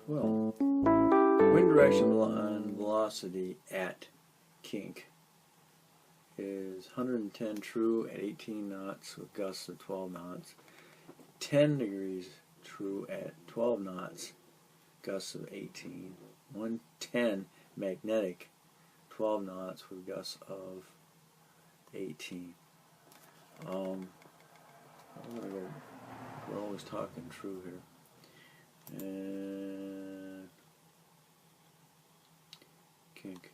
12. Wind direction and velocity at kink is 110 true at 18 knots with gusts of 12 knots, 10 degrees true at 12 knots, gusts of 18, 110 magnetic, 12 knots with gusts of 18. I'm gonna go. We're always talking true here. And kink.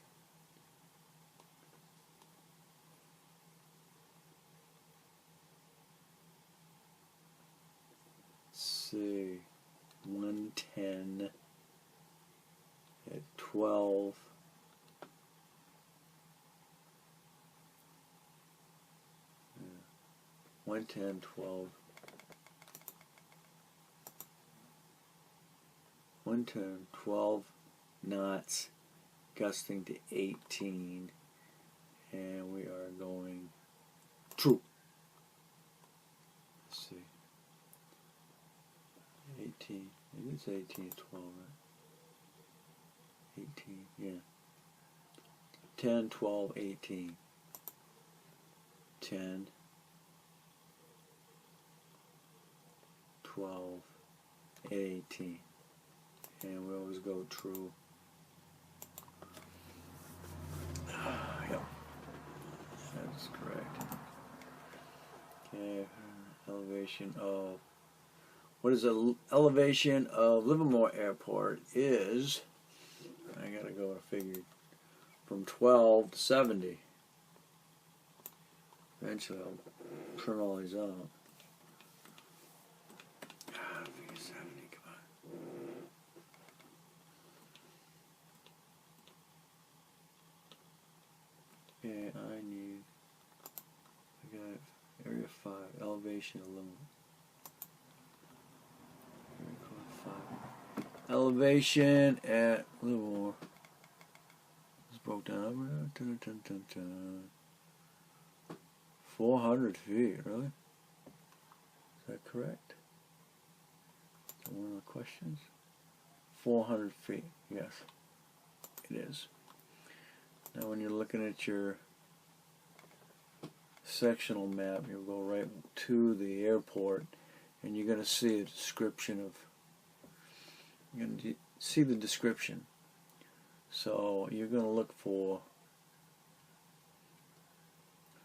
See, 110 at 12. Yeah. 110, 12. 110, 12 knots, gusting to 18, and we are going true. Let's see. 18. Maybe it's 18 to 12, right? 18, yeah. 10, 12, 18. 10, 12, 18. And we always go true. Yep. That's correct. Okay, elevation of... What is the elevation of Livermore Airport is, I gotta go to figure, from 12 to 70. Eventually I'll trim all these out. Figure 70, come on. Okay, I got area 5, elevation of Livermore. Elevation at Livermore. It's broke down. 400 feet, really? Is that correct? Is that one of the questions? 400 feet, yes. It is. Now when you're looking at your sectional map, you'll go right to the airport and you're going to see a description of you're going to see the description. So you're going to look for,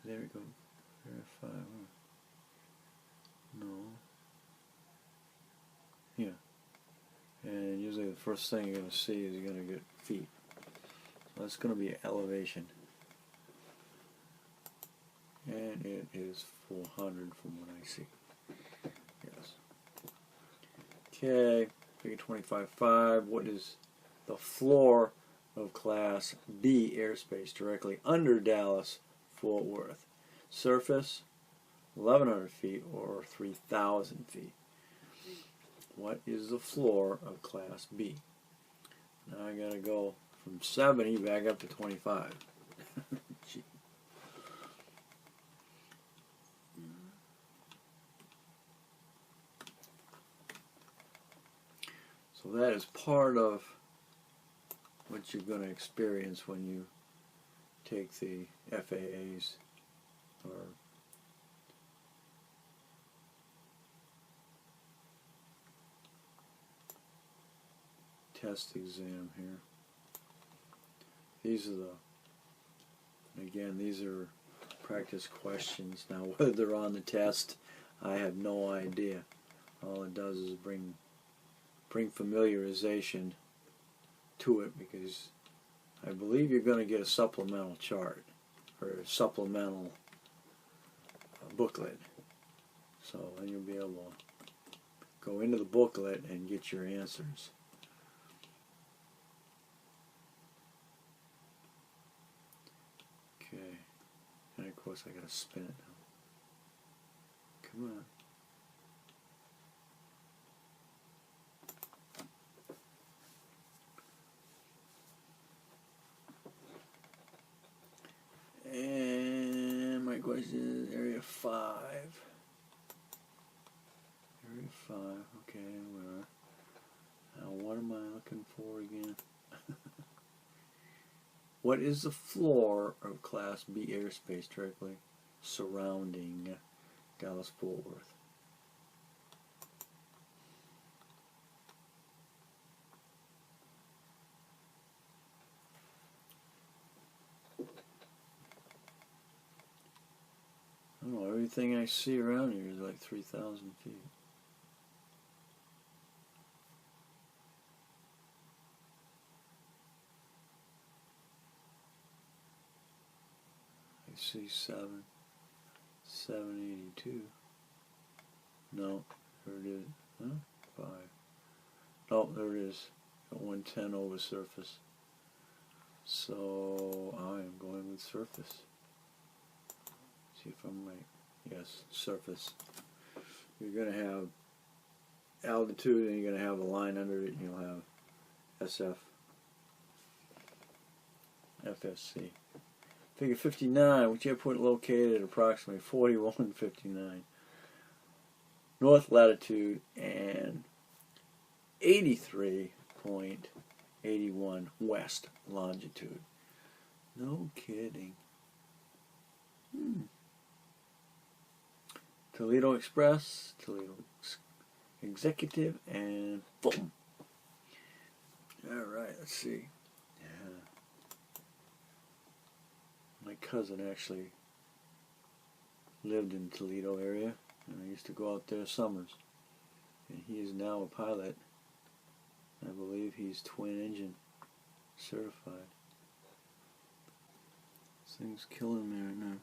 there we go, verify, no, yeah, and usually the first thing you're going to see is you're going to get feet. So that's going to be elevation. And it is 400 from what I see. Yes. Okay. Figure 25.5, what is the floor of Class B airspace directly under Dallas, Fort Worth? Surface, 1,100 feet or 3,000 feet. What is the floor of Class B? Now I gotta go from 70 back up to 25. So that is part of what you're going to experience when you take the FAA's or test exam here. These are these are practice questions. Now whether they're on the test, I have no idea. All it does is bring familiarization to it, because I believe you're going to get a supplemental chart or a supplemental booklet. So then you'll be able to go into the booklet and get your answers. Okay, and of course I got to spin it now. Come on. And my question is area 5. Area 5, okay, where? what am I looking for again? What is the floor of Class B airspace directly surrounding Dallas-Fort Worth? I don't know, everything I see around here is like 3,000 feet. I see 782. No, there it is. Huh? 5. Oh, there it is. At 110 over surface. So I am going with surface. See if I'm right. Yes, surface. You're going to have altitude and you're going to have a line under it and you'll have SF. FSC. Figure 59, which airport located at approximately 4159 north latitude and 83.81 west longitude. No kidding. Toledo Express, Toledo Executive, and boom. Alright, let's see. Yeah. My cousin actually lived in the Toledo area, and I used to go out there summers. And he is now a pilot. I believe he's twin engine certified. This thing's killing me right now.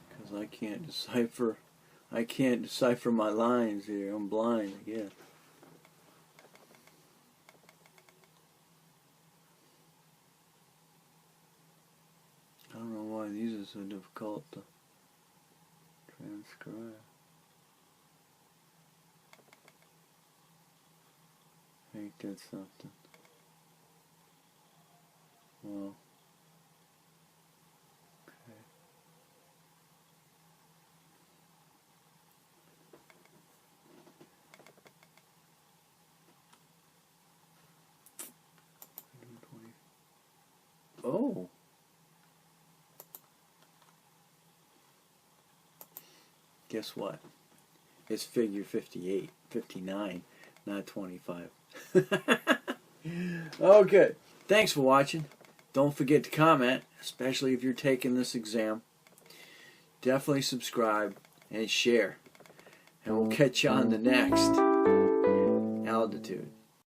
Because I can't decipher my lines here. I'm blind again. I don't know why these are so difficult to transcribe. Ain't that something? Well, okay. Oh. Guess what? It's figure 58, 59, not 25. Okay. Thanks for watching. Don't forget to comment, especially if you're taking this exam. Definitely subscribe and share. And we'll catch you on the next altitude.